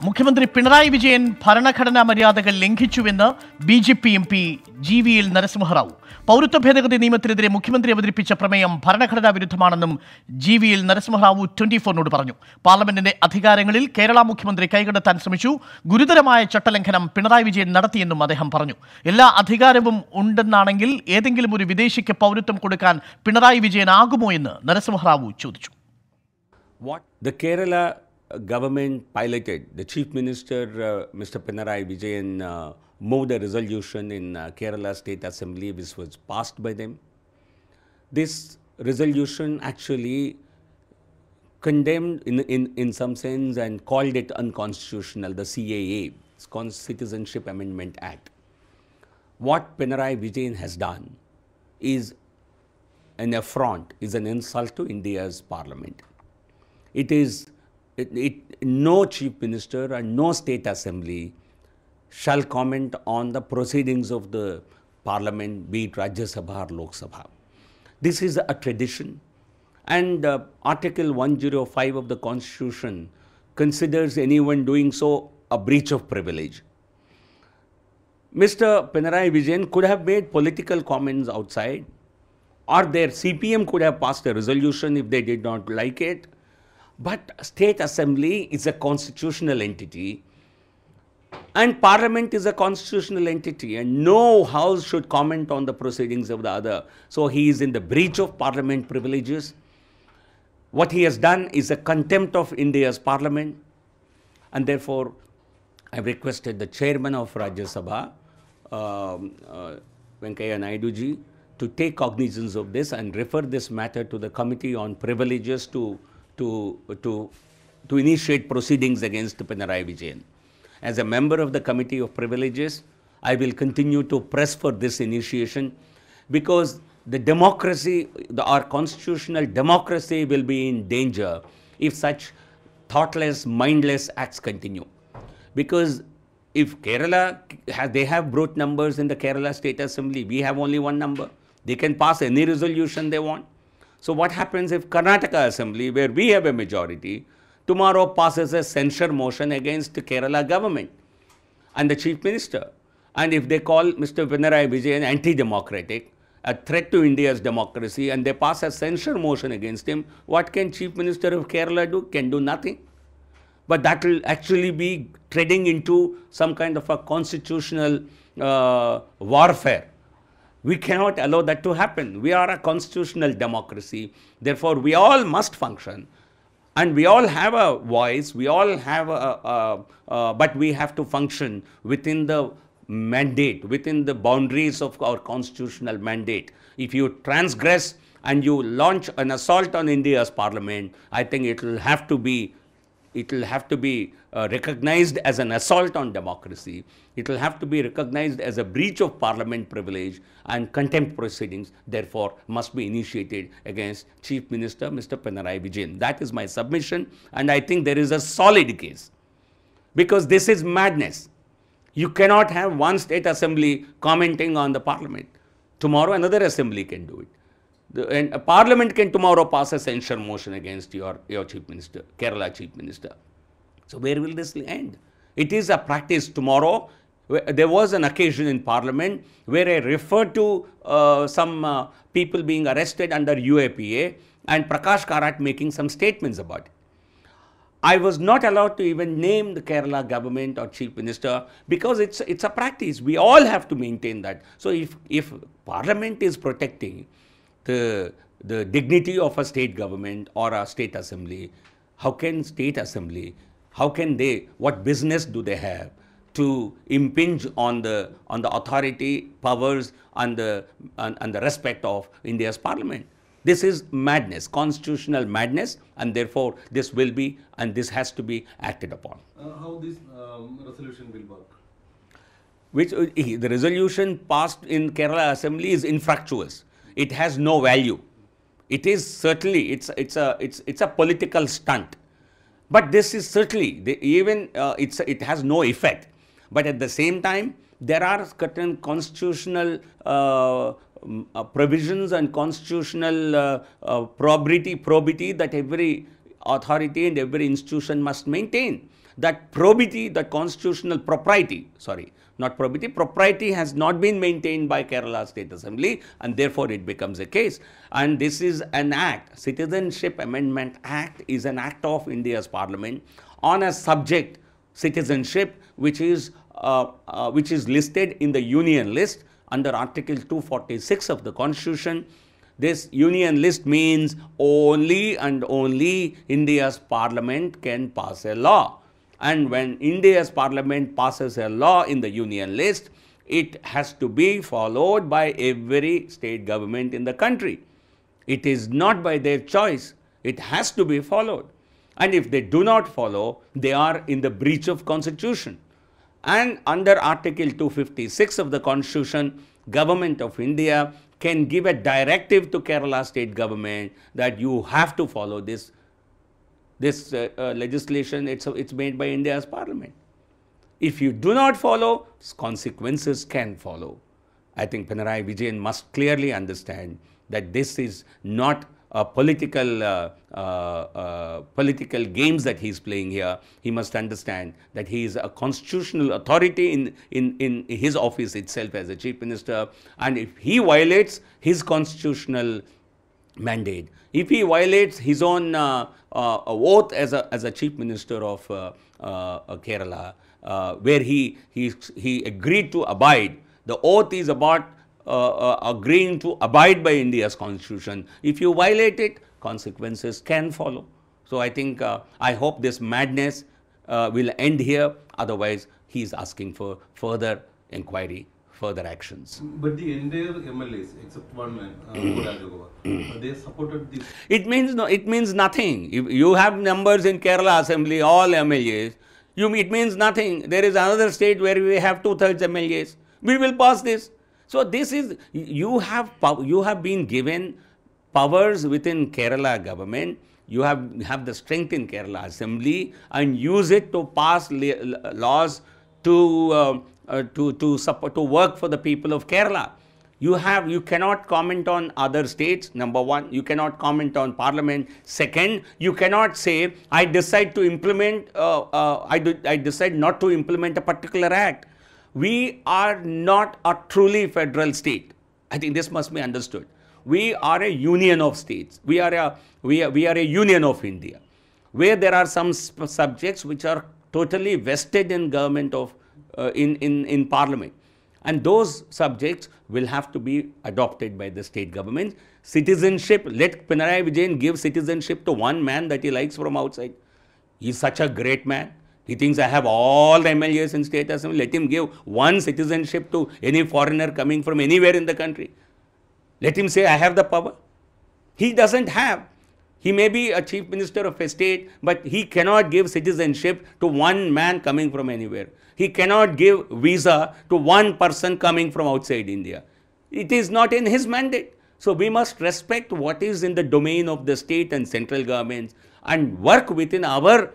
മുഖ്യമന്ത്രി പിണറായി വിജയൻ ഭരണഘടനാ മര്യാദകൾ ലംഘിച്ചുവെന്ന് ബി.ജെ.പി. എം.പി. ജി.വി.എൽ. നരസിംഹറാവു. പൗരത്വ ഭേദഗതി നിയമത്തിനെതിരെ മുഖ്യമന്ത്രി അവതരിപ്പിച്ച പ്രമേയം ഭരണഘടനാ വിരുദ്ധമാണെന്നും ജി.വി.എൽ. നരസിംഹറാവു 24-നോട് പറഞ്ഞു. പാർലമെന്റിന്റെ അധികാരങ്ങളിൽ കേരള മുഖ്യമന്ത്രി കൈകടത്താൻ ശ്രമിച്ചു. ഗുരുതരമായ ചട്ടലംഘനം പിണറായി വിജയൻ നടത്തിയെന്നും അദ്ദേഹം പറഞ്ഞു. എല്ലാ അധികാരവും ഉണ്ടെന്നാണെങ്കിൽ ഏതെങ്കിലും ഒരു വിദേശിക്ക് പൗരത്വം കൊടുക്കാൻ പിണറായി വിജയനാകുമോ എന്ന് നരസിംഹറാവു ചോദിച്ചു. The Kerala government piloted, the Chief Minister, Mr. Pinarayi Vijayan, moved a resolution in Kerala State Assembly which was passed by them. This resolution actually condemned in some sense and called it unconstitutional, the CAA, Citizenship Amendment Act. What Pinarayi Vijayan has done is an affront, is an insult to India's parliament. No chief minister and no state assembly shall comment on the proceedings of the parliament, be it Rajya Sabha or Lok Sabha. This is a tradition, and Article 105 of the Constitution considers anyone doing so a breach of privilege. Mr. Pinarayi Vijayan could have made political comments outside, or their CPM could have passed a resolution if they did not like it. But state assembly is a constitutional entity and parliament is a constitutional entity, and no house should comment on the proceedings of the other. So he is in the breach of parliament privileges. What he has done is a contempt of India's parliament, and therefore I have requested the chairman of Rajya Sabha, Venkaiah Naidu ji, to take cognizance of this and refer this matter to the Committee on Privileges to initiate proceedings against Pinarayi Vijayan. As a member of the Committee of Privileges, I will continue to press for this initiation, because the democracy, our constitutional democracy will be in danger if such thoughtless, mindless acts continue. Because if Kerala, they have brute numbers in the Kerala State Assembly, we have only one number. They can pass any resolution they want. So what happens if Karnataka Assembly, where we have a majority, tomorrow passes a censure motion against the Kerala government and the Chief Minister? And if they call Mr. Pinarayi Vijayan anti-democratic, a threat to India's democracy, and they pass a censure motion against him, what can Chief Minister of Kerala do? Can do nothing. But that will actually be treading into some kind of a constitutional warfare. We cannot allow that to happen. We are a constitutional democracy. Therefore, we all must function. And we all have a voice. We all have but we have to function within the mandate, within the boundaries of our constitutional mandate. If you transgress and you launch an assault on India's parliament, I think it will have to be recognized as an assault on democracy. It will have to be recognized as a breach of parliament privilege, and contempt proceedings therefore must be initiated against Chief Minister Mr. Pinarayi Vijayan. That is my submission, and I think there is a solid case, because this is madness. You cannot have one state assembly commenting on the parliament. Tomorrow another assembly can do it. And a parliament can tomorrow pass a censure motion against your Chief Minister, Kerala Chief Minister. So where will this end? It is a practice tomorrow. There was an occasion in parliament where I referred to some people being arrested under UAPA and Prakash Karat making some statements about it. I was not allowed to even name the Kerala government or Chief Minister, because it's a practice. We all have to maintain that. So if parliament is protecting the dignity of a state government or a state assembly, what business do they have to impinge on the authority, powers and the respect of India's parliament? This is madness, constitutional madness, and therefore this will be, and this has to be acted upon. How this resolution will work? The resolution passed in Kerala Assembly is infructuous. It has no value. It is certainly, it's a political stunt. But this is certainly, it has no effect. But at the same time, there are certain constitutional provisions and constitutional probity that every authority and every institution must maintain. that probity, that constitutional propriety, not probity, propriety has not been maintained by Kerala State Assembly, and therefore it becomes a case. And this is an act, Citizenship Amendment Act is an act of India's parliament on a subject, citizenship, which is listed in the union list under Article 246 of the Constitution. This union list means only and only India's parliament can pass a law. And when India's parliament passes a law in the union list, it has to be followed by every state government in the country. It is not by their choice. It has to be followed. And if they do not follow, they are in the breach of Constitution. And under Article 256 of the Constitution, Government of India can give a directive to Kerala state government that you have to follow this legislation. It's made by India's parliament. If you do not follow, consequences can follow. I think Pinarayi Vijayan must clearly understand that this is not a political games that he is playing here. He must understand that he is a constitutional authority in his office itself as a chief minister, and if he violates his constitutional mandate, if he violates his own oath as a chief minister of Kerala, where he agreed to abide, the oath is about agreeing to abide by India's constitution. If you violate it, consequences can follow. So I think, I hope this madness will end here. Otherwise, he is asking for further inquiry, further actions. But the entire MLAs, except one man, Rajagopal, they supported this. It means nothing. If you have numbers in Kerala Assembly, all MLAs, it means nothing. There is another state where we have 2/3 MLAs. We will pass this. So this is, you have been given powers within Kerala government. You have the strength in Kerala Assembly, and use it to pass laws to work for the people of Kerala. You cannot comment on other states. Number one, you cannot comment on parliament. Second, you cannot say, I decide to implement, I decide not to implement a particular act. We are not a truly federal state. I think this must be understood. We are a union of states. We are a union of India, where there are some subjects which are totally vested in government of in parliament, and those subjects will have to be adopted by the state government. Citizenship, let Pinarayi Vijayan give citizenship to one man that he likes from outside. He is such a great man. He thinks I have all the MLAs in state assembly. Let him give one citizenship to any foreigner coming from anywhere in the country. Let him say I have the power. He doesn't have. He may be a chief minister of a state, but he cannot give citizenship to one man coming from anywhere. He cannot give visa to one person coming from outside India. It is not in his mandate. So we must respect what is in the domain of the state and central governments and work within our.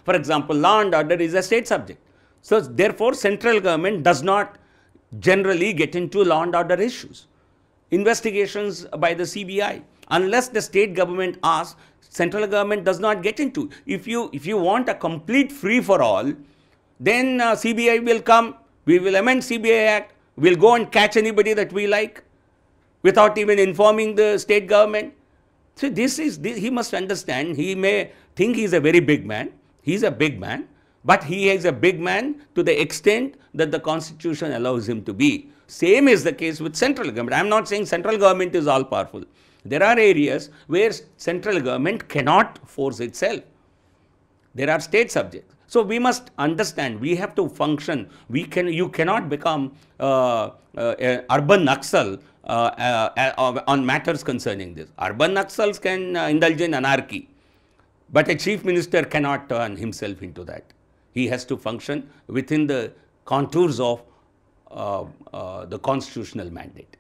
For example, law and order is a state subject. So therefore, central government does not generally get into law and order issues. Investigations by the CBI, unless the state government asks, central government does not get into. If you want a complete free for all, then CBI will come, we will amend CBI Act, we'll go and catch anybody that we like without even informing the state government. So he must understand, he may think he is a very big man. He is a big man, but he is a big man to the extent that the constitution allows him to be. Same is the case with central government. I am not saying central government is all powerful. There are areas where central government cannot force itself. There are state subjects. So we must understand, we have to function. You cannot become urban Naxal on matters concerning this. Urban Naxals can indulge in anarchy. But a chief minister cannot turn himself into that. He has to function within the contours of the constitutional mandate.